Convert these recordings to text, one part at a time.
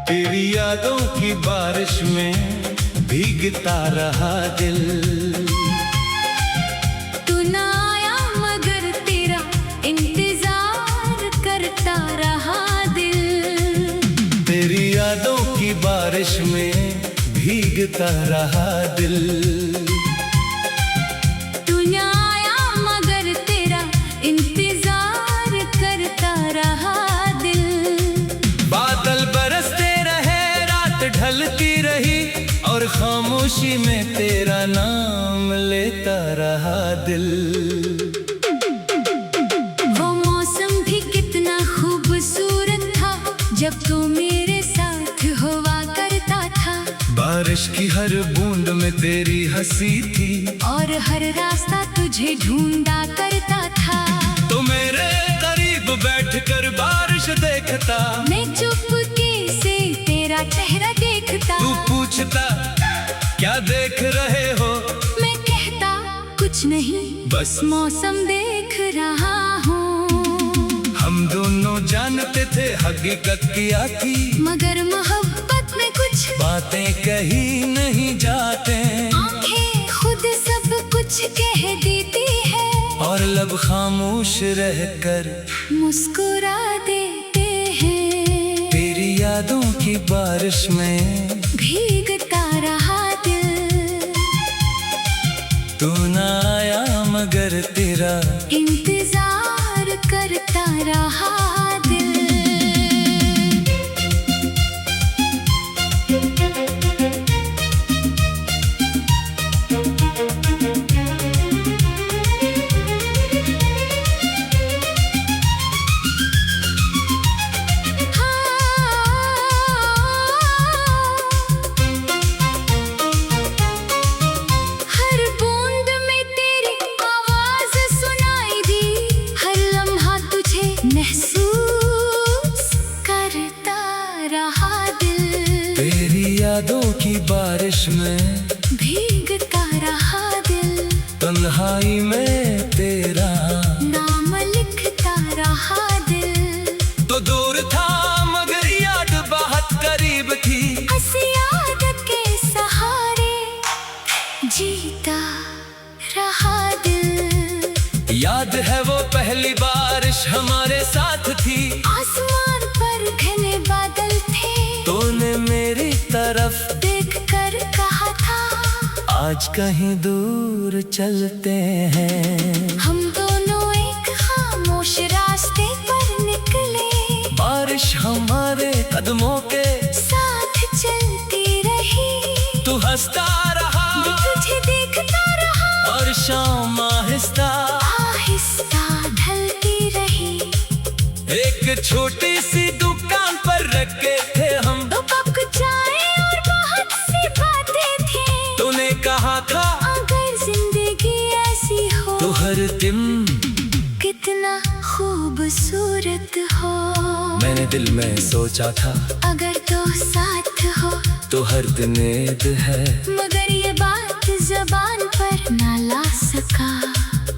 तेरी यादों की बारिश में भीगता रहा दिल। तू ना आया मगर तेरा इंतजार करता रहा दिल। तेरी यादों की बारिश में भीगता रहा दिल। तू ना आया मगर तेरा इंतजार करता रहा दिल। बादल बरसते रहे, रात ढलती रही, और खामोशी में तेरा नाम लेता रहा दिल। वो मौसम भी कितना खूबसूरत था जब तू मेरे साथ हुआ करता था। बारिश की हर बूंद में तेरी हंसी थी, और हर रास्ता तुझे ढूंढा करता था। तो मेरे करीब बैठकर बारिश देखता, मैं चुपके से तेरा चेहरा देखता। तू पूछता क्या देख रहे हो, मैं कहता कुछ नहीं, बस मौसम देख रहा हूँ। हम दोनों जानते थे हकीकत क्या थी, मगर मोहब्बत में कुछ बातें कही नहीं जाते। आंखें खुद सब कुछ कह देती है, और लब खामोश रहकर मुस्कुरा देते हैं। तेरी यादों की बारिश में भीगता रहा दिल। तू ना आया मगर तेरा इंतजार करता रहा दिल। हर बूंद में तेरी आवाज सुनाई दी, हर लम्हा तुझे महसूस करता रहा दिल। तेरी यादों की बारिश में भीगता रहा दिल। तन्हाई में तेरा नाम लिखता रहा दिल। तो दूर था मगर याद बहुत करीब थी। हंस याद के सहारे जीता रहा दिल। याद है वो पहली बारिश हमारे साथ थी, आसमान पर घने बादल थे, तूने मेरी तरफ देख कर कहा था आज कहीं दूर चलते हैं। हम दोनों एक खामोश रास्ते पर निकले, बारिश हमारे कदमों के साथ चलती रही। तू हंसता रहा, तुझे देखता रहा, और शाम आहिस्ता आहिस्ता ढलती रही। एक छोटी सी दुकान पर रखे थे हम, दो कप चाय और बहुत सी बातें थी। तूने कहा था अगर जिंदगी ऐसी हो तो हर दिन कितना खूबसूरत हो। मैंने दिल में सोचा था अगर तो साथ हो तो हर दिन ईद है, मगर ये बात जबान पर ना ला सका।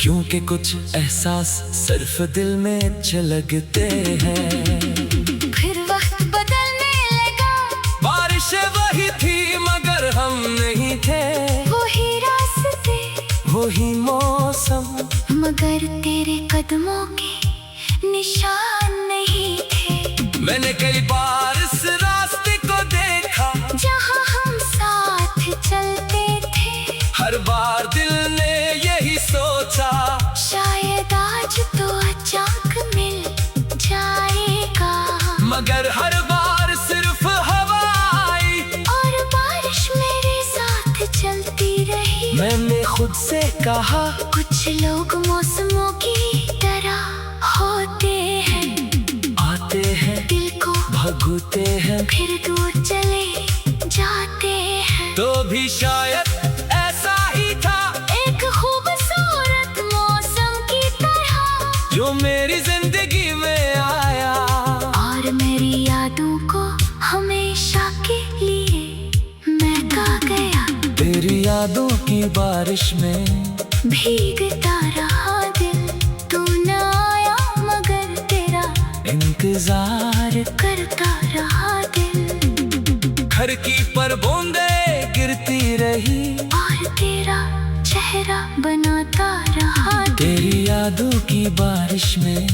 क्योंकि कुछ एहसास सिर्फ दिल में झलकते हैं। फिर वक्त बदलने लगा, बारिश वही थी मगर हम नहीं थे, वही रास्ते वही मौसम मगर तेरे कदमों के निशान नहीं थे। मैंने कई बार इस रास्ते को देखा, जहाँ हम साथ चलते थे, हर बार दिल ने यही सोचा शायद आज तो अचानक मिल जाएगा। मगर हर बार सिर्फ हवा आई, और बारिश मेरे साथ चलती रही। मैंने खुद से कहा कुछ लोग मौसमों की तरह होते हैं, आते हैं दिल को भगते हैं, फिर दूर चले जाते हैं। तो भी शायद ऐसा ही था, एक खूबसूरत मौसम की तरह जो मेरी जिंदगी में आया, और मेरी यादों को हमेशा के लिए महका गया। तेरी यादों की बारिश में भीगता रहा दिल। तू न आया मगर तेरा इंतजार करता रहा दिल। घर की पर बूंदे गिरती रही और तेरा चेहरा बनाता रहा, तेरी यादों की बारिश में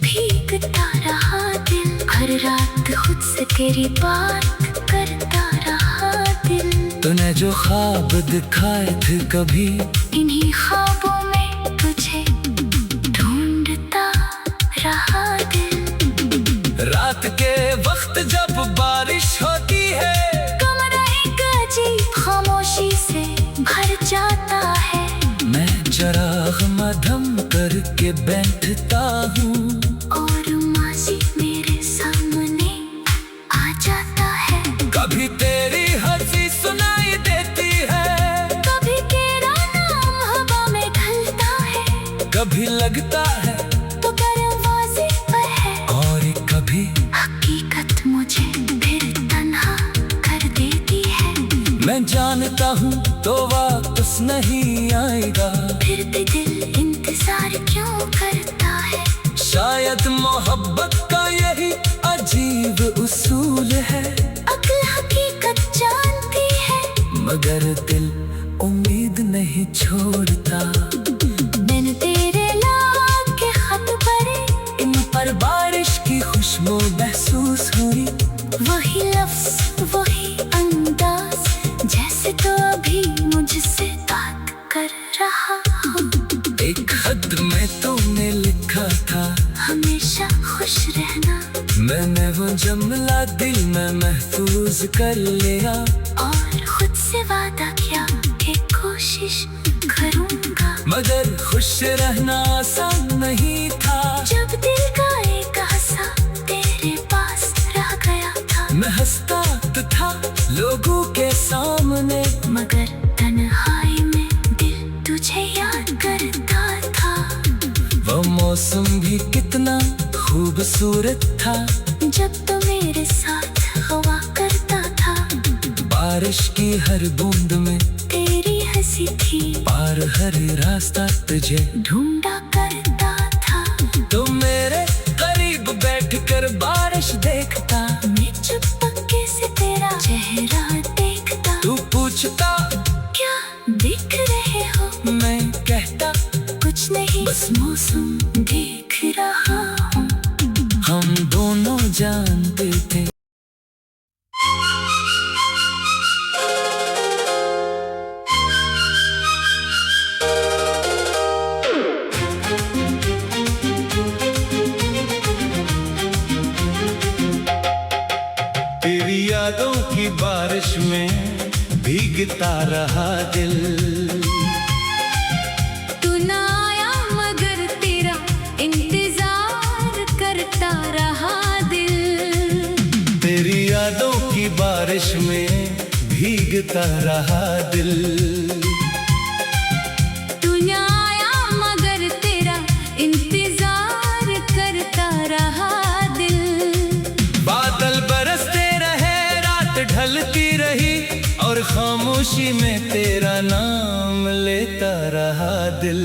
भीगता रहा दिल। हर रात खुद से तेरी बात करता रहा दिल। तूने जो ख्वाब दिखाए थे कभी, इन्हीं ख्वाबों में तुझे ढूंढता रहा दिल। रात के वक्त जब बारिश होती है, कमरा एक अजीब खामोशी से भर जाता है। मैं चिराग मधम करके बैठता हूँ और माजी मेरे सामने आ जाता है। कभी तेरी हंसी सुनाई देती है, कभी तेरा नाम हवा में ढलता है, कभी लगता है तो दरवाजे पर है, और कभी हकीकत मुझे फिर तन्हा कर देती है। मैं जानता हूँ तो वापस नहीं आएगा, फिर भी दिल इंतजार क्यों करता है? शायद मोहब्बत का यही अजीब उसूल है। अक्ल हकीकत जानती है, मगर दिल उम्मीद नहीं छोड़ता। मैंने तेरे लाग के खत पढ़े, इन पर बारिश की खुशबू महसूस हुई। वही लफ्ज वही अंदाज, जैसे तो अभी मुझसे बात कर रहा हो। एक खत में तुमने लिखा था, हमेशा खुश रहना, मैंने वो जुमला दिल में महफूज कर लिया। और खुद से वादा किया कि कोशिश करूंगा। मगर खुश रहना आसान नहीं था, जब दिल का एक हिस्सा तेरे पास रह गया था। मैं हंसता तो था लोगों के सामने, मगर तन्हाई में दिल तुझे याद करता था। वो मौसम भी कितना खूबसूरत था, जब तो मेरे साथ हवा करता था। बारिश की हर बूंद में तेरी हंसी थी, पार हर रास्ता तुझे ढूंढा करता था। तो मेरे करीब बैठकर बारिश देखता, मैं चुपके से तेरा चेहरा देखता। तू पूछता क्या देख रहे हो? मैं कहता कुछ नहीं, बस मौसम देख रहा हूँ। हम दोनों जानते थे तेरी यादों की बारिश में भीगता रहा दिल। तू ना आया मगर तेरा इंतजार करता रहा दिल। तेरी यादों की बारिश में भीगता रहा दिल। तू ना आया मगर तेरा इंतजार करता रहा दिल। बादल बरसते रहे, रात ढलती रही, और खामोशी में तेरा नाम लेता रहा दिल।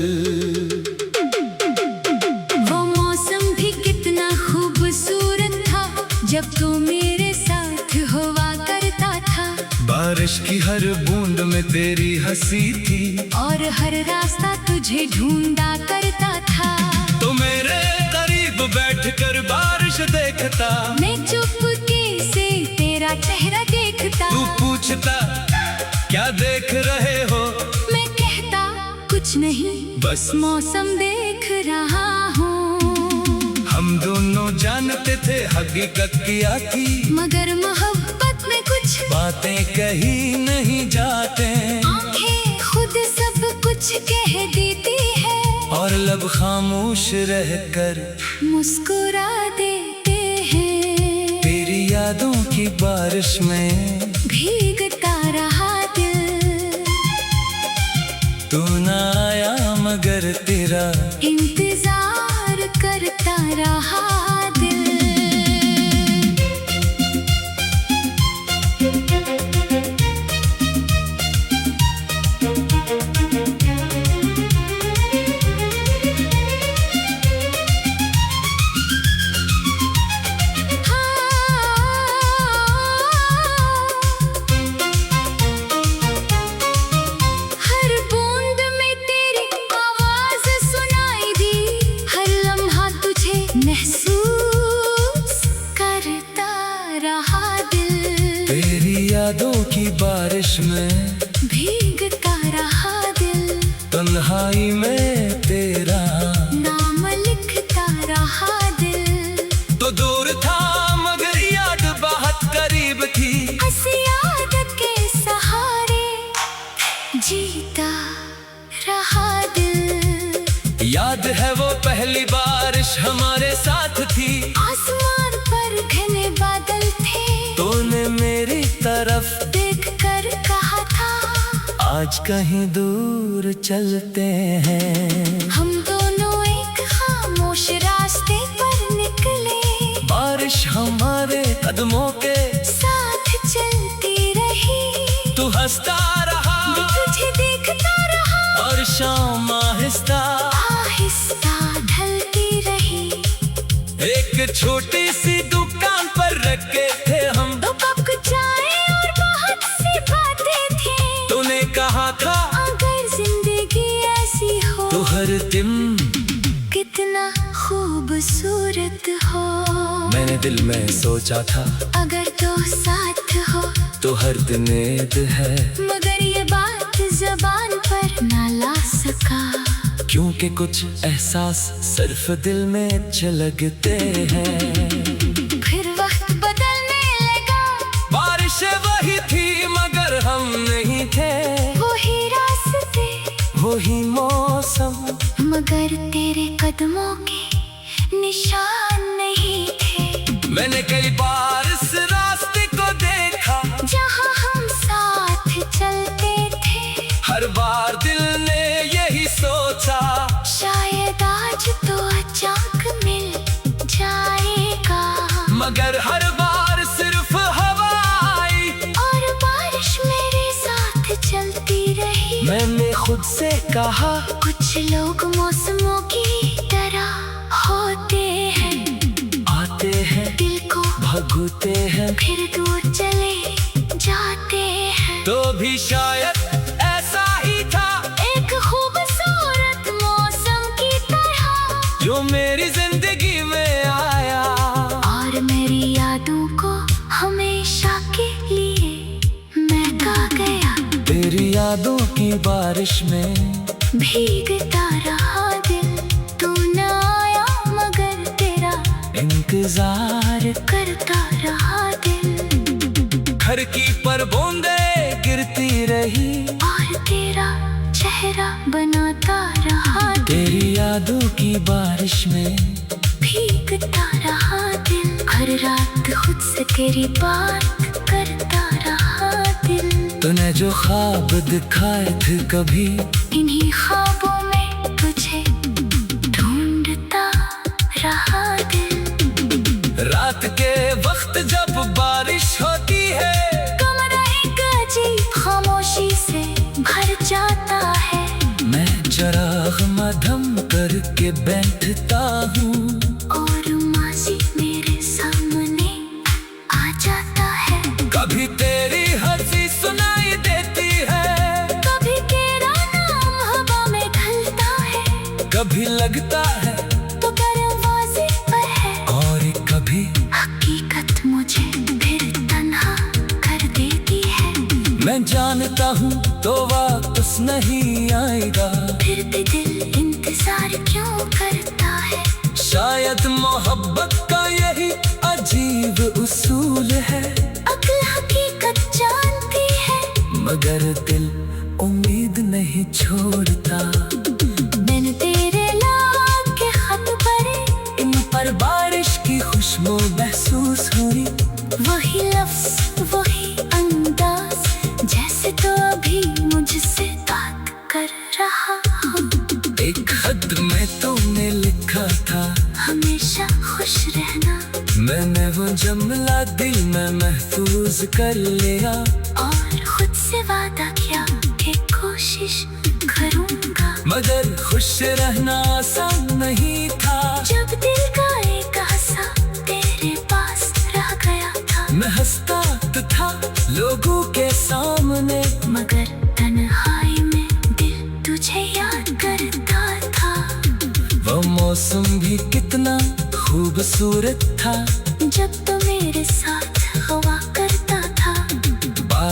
वो मौसम भी कितना खूबसूरत था, जब तू मेरे साथ हुआ करता था। बारिश की हर बूंद में तेरी हंसी थी, और हर रास्ता तुझे ढूंढा करता था। तो मेरे करीब बैठकर बारिश देखता, मैं चुपके से तेरा चेहरा देखता। तू पूछता क्या देख रहे हो, मैं कहता कुछ नहीं, बस मौसम देख रहा हूँ। हम दोनों जानते थे हकीकत क्या थी, मगर मोहब्बत में कुछ बातें कही नहीं जाते, आंखें खुद सब कुछ कह देती है, और लब खामोश रहकर मुस्कुरा देते हैं। तेरी यादों की बारिश में भीगता रहा दिल। तू ना आया मगर तेरा इंतजार करता रहा दिल। यादों की बारिश में भीगता रहा दिल, तन्हाई में तेरा नाम लिखता रहा दिल। तो दूर था मगर याद बहुत करीब थी, इस याद के सहारे जीता रहा दिल। याद है वो पहली बारिश हमारे साथ थी, आसमान पर घने बादल थे, तूने मेरी तरफ देख कर कहा था आज कहीं दूर चलते हैं। हम दोनों एक खामोश रास्ते पर निकले, बारिश हमारे कदमों के साथ चलती रही। तू हंसता रहा, मैं तुझे देखता रहा, और शाम आहिस्ता आहिस्ता ढलती रही। एक छोटी सी दुकान पर रखे थे हम, दो कप चाय और बहुत सी बातें थी। तूने कहा था अगर जिंदगी ऐसी हो तो हर दिन कितना खूबसूरत हो। मैंने दिल में सोचा था अगर तो साथ हो तो हर दिन ईद है, मगर ये बात जबान पर ना ला सका। क्योंकि कुछ एहसास सिर्फ दिल में झलकते हैं। फिर वक्त बदलने लगा, बारिश वही थी मगर हम नहीं थे, वही रास्ते वही मौसम मगर तेरे कदमों के निशान नहीं थे। मैंने कई बार इस रास्ते को देखा, जहाँ हम साथ चलते थे, हर बार दिल ने यही सोचा शायद आज तो अचानक मिल जाएगा। मगर हर बार सिर्फ हवा आई और बारिश मेरे साथ चलती रही। मैंने खुद से कहा कुछ लोग मौसमों की तरह होते हैं, आते हैं दिल को भगते हैं फिर दूर चले जाते हैं। तो भी शायद ऐसा ही था, एक खूबसूरत मौसम की तरह जो मेरी जिंदगी में आया और मेरी यादों को हमेशा के लिए महका गया। तेरी यादों की बारिश में भीगता रहा दिल, तू न आया मगर तेरा इंतजार करता रहा दिल। घर की पर बूंदे गिरती रही और तेरा चेहरा बनाता रहा दिल। तेरी यादों की बारिश में भीगता रहा दिल, हर रात खुद से तेरी बात करता रहा दिल। तूने जो ख्वाब दिखाए थे कभी, इन्हीं ख्वाबों में तुझे ढूंढता रहा दिल। रात के वक्त जब बारिश होती है, कमरा एक अजीब खामोशी से भर जाता है। मैं चिराग मधम करके बैठता हूँ, और माजी मेरे सामने आ जाता है। कभी तेरी हंसी सुनाई देती है, कभी तेरा नाम हवा में ढलता है, कभी लगता है तो दरवाजे पर है, और कभी हकीकत मुझे फिर तन्हा कर देती है। मैं जानता हूँ तो वापस नहीं आएगा, फिर भी दिल इंतजार क्यों करता है। शायद मोहब्बत का यही अजीब उसूल है, अक्ल हकीकत जानती है, मगर दिल उम्मीद नहीं छोड़ता। मैंने तेरे लाग के खत पढ़े, इन पर बारिश की खुशबू महसूस हुई, वही लफ्ज वही अंदाज, जैसे तो अभी मुझसे बात कर रहा हूँ। एक खत में तुमने लिखा था हमेशा खुश रहना, मैंने वो जुमला दिल में महफूज कर लिया, और खुद से वादा किया कि कोशिश करूँगा। मगर खुश रहना आसान नहीं था, जब दिल का एक हिस्सा तेरे पास रह गया था। मैं हंसता तो था लोगों के सामने, मगर तन्हाई में दिल तुझे याद करता था। वो मौसम भी कितना खूबसूरत था, जब तो मेरे साथ हवा करता था।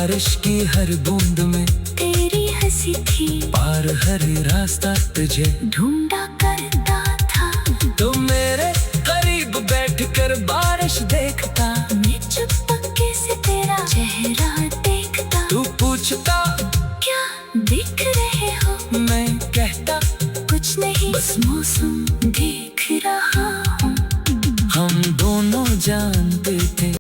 बारिश की हर बूंद में तेरी हंसी थी, पार हर रास्ता तुझे ढूंढा करता था। तो मेरे करीब बैठकर बारिश देखता, मैं चुपके से तेरा चेहरा देखता। तू पूछता क्या देख रहे हो, मैं कहता कुछ नहीं बस मौसम देख रहा हूँ। हम दोनों जानते थे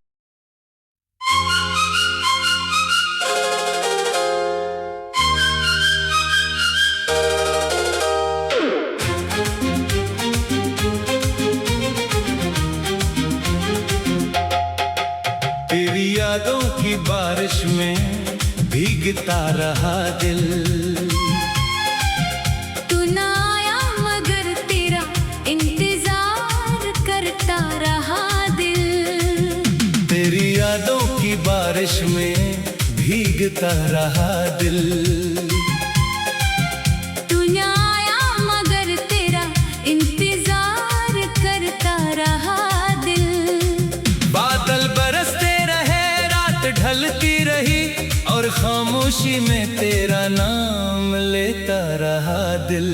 तेरी यादों की बारिश में भीगता रहा दिल। तू ना आया मगर तेरा इंतजार करता रहा दिल। तेरी यादों की बारिश में भीगता रहा दिल। तू ना आया मगर तेरा इंतजार करता रहा दिल। बादल बरसते रहे, रात ढलती रही, और खामोशी में तेरा नाम लेता रहा दिल।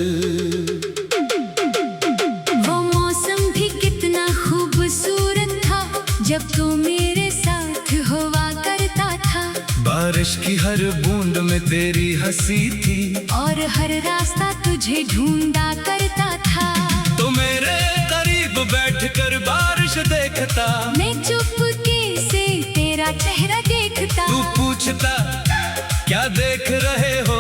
वो मौसम भी कितना खूबसूरत था, जब तू मेरे साथ हुआ करता था। बारिश की हर बूंद में तेरी हंसी थी, और हर रास्ता तुझे ढूंढा करता था। तो मेरे करीब बैठकर बारिश देखता, मैं चुपके से तेरा चेहरा देखता। तू पूछता क्या देख रहे हो,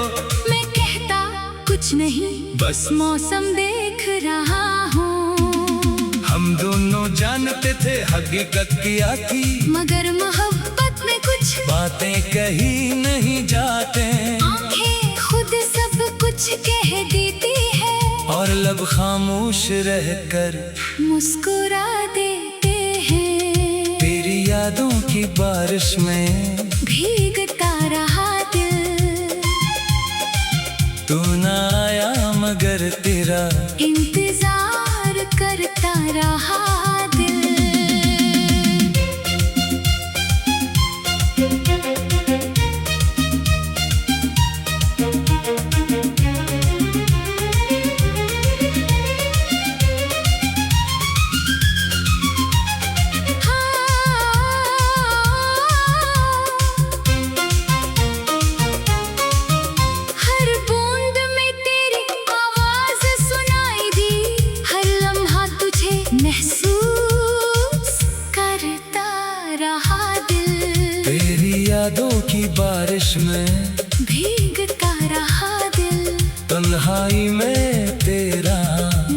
मैं कहता कुछ नहीं बस मौसम देख रहा हूँ। हम दोनों जानते थे हकीकत क्या थी, मगर मोहब्बत में कुछ बातें कही नहीं जाते। आंखें खुद सब कुछ कह देती है, और लब खामोश रहकर मुस्कुरा देते हैं। तेरी यादों की बारिश में भीगता रहा दिल। तू ना आया मगर तेरा इंतजार करता रहा दिल। हर बूंद में तेरी आवाज सुनाई दी, हर लम्हा तुझे महसूस करता रहा दिल। तेरी यादों की बारिश में भीगता रहा दिल। तन्हाई में तेरा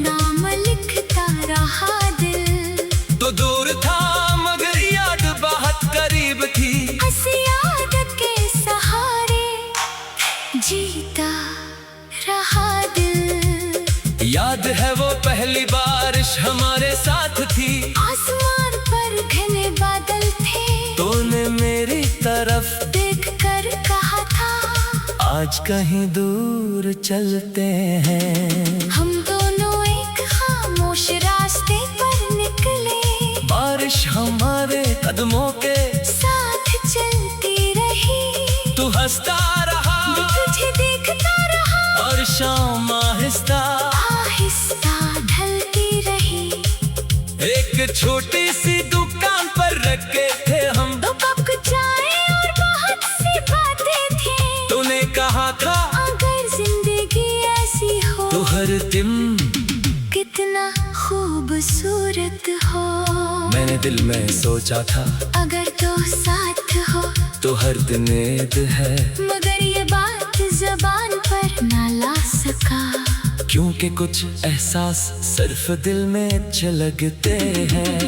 नाम लिखता रहा दिल। तो दूर था मगर याद बहुत करीब थी। हंस याद के सहारे जीता रहा दिल। याद है वो पहली बारिश हमारे साथ थी, आसमान पर घने बादल थे। तूने मेरी तरफ देख कर कहा था आज कहीं दूर चलते हैं। हम दोनों एक खामोश रास्ते पर निकले। बारिश हमारे कदमों के साथ चलती रही। तू हंसता रहा, मैं तुझे देखता रहा। और शाम आहिस्ता आहिस्ता ढलती रही। एक छोटी सी दुकान पर रखे थे हम। 2 कप चाय और बहुत सी बातें थी। तूने कहा था अगर जिंदगी ऐसी हो तो हर दिन कितना खूबसूरत हो। मैंने दिल में सोचा था अगर तो साथ हो तो हर दिन ईद है, मगर ये बात ज़बान पर ना ला सका। क्योंकि कुछ एहसास सिर्फ दिल में झलकते हैं।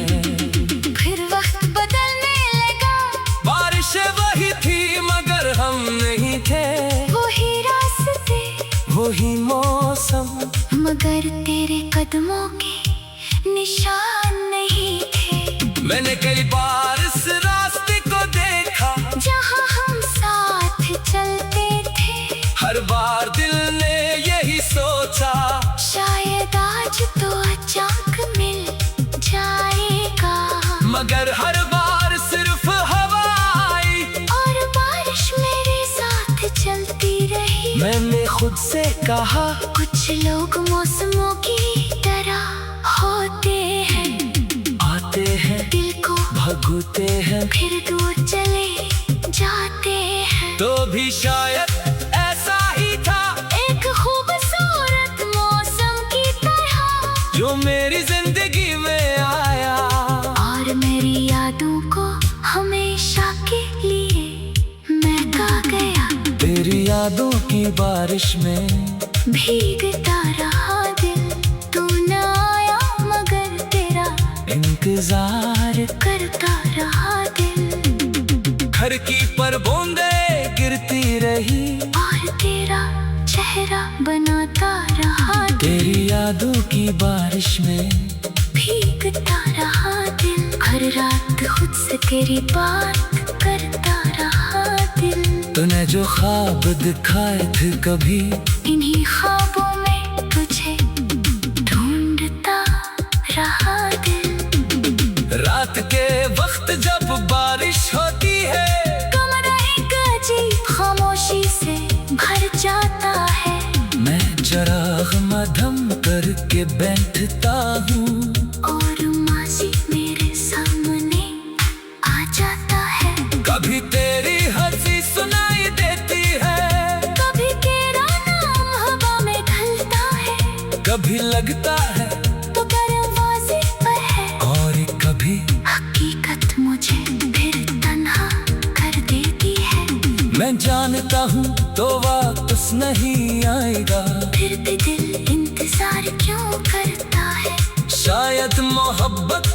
फिर वक्त बदलने लगा। बारिश वही थी मगर हम नहीं थे, वही रास्ते वही मौसम मगर तेरे कदमों के निशान नहीं थे। मैंने कई बार इस रास्ते को देखा जहाँ हम साथ चलते थे। हर बार दिल ने यही सोचा शायद आज तो अचानक मिल जाएगा। मगर हर बार सिर्फ हवा आई और बारिश में खुद से कहा, कुछ लोग मौसमों की तरह होते हैं, आते हैं दिल को भगोते हैं, फिर दूर चले जाते हैं। तो भी शायद ऐसा ही था, एक खूबसूरत मौसम की तरह जो मेरी जिंदगी में आया, और मेरी यादों को हमेशा के लिए महका गया। तेरी यादों की बारिश में भीगता रहा दिल, तू न आया मगर तेरा इंतजार, करता रहा दिल। घर की पर बूंदे गिरती रही, और तेरा चेहरा बनाता रहा दिल। तेरी यादों की बारिश में भीगता रहा दिल, हर रात खुद से तेरी बात करता रहा दिल। तूने जो ख्वाब दिखाए थे कभी, इन्हीं ख्वाबों में तुझे ढूंढता रहा दिल। रात के वक्त जब बारिश होती है, कमरा एक अजीब खामोशी से भर जाता है। मैं चराग मधम करके बैठता हूँ, और माजी मेरे सामने आ जाता है। कभी तेरी हंसी सुनाई देती है, कभी तेरा नाम हवा में ढलता है, कभी लगता है तो दरवाजे पर है, और कभी हकीकत मुझे फिर तन्हा कर देती है। मैं जानता हूँ तो वापस नहीं आएगा, फिर भी दिल इंतजार क्यों करता है? शायद मोहब्बत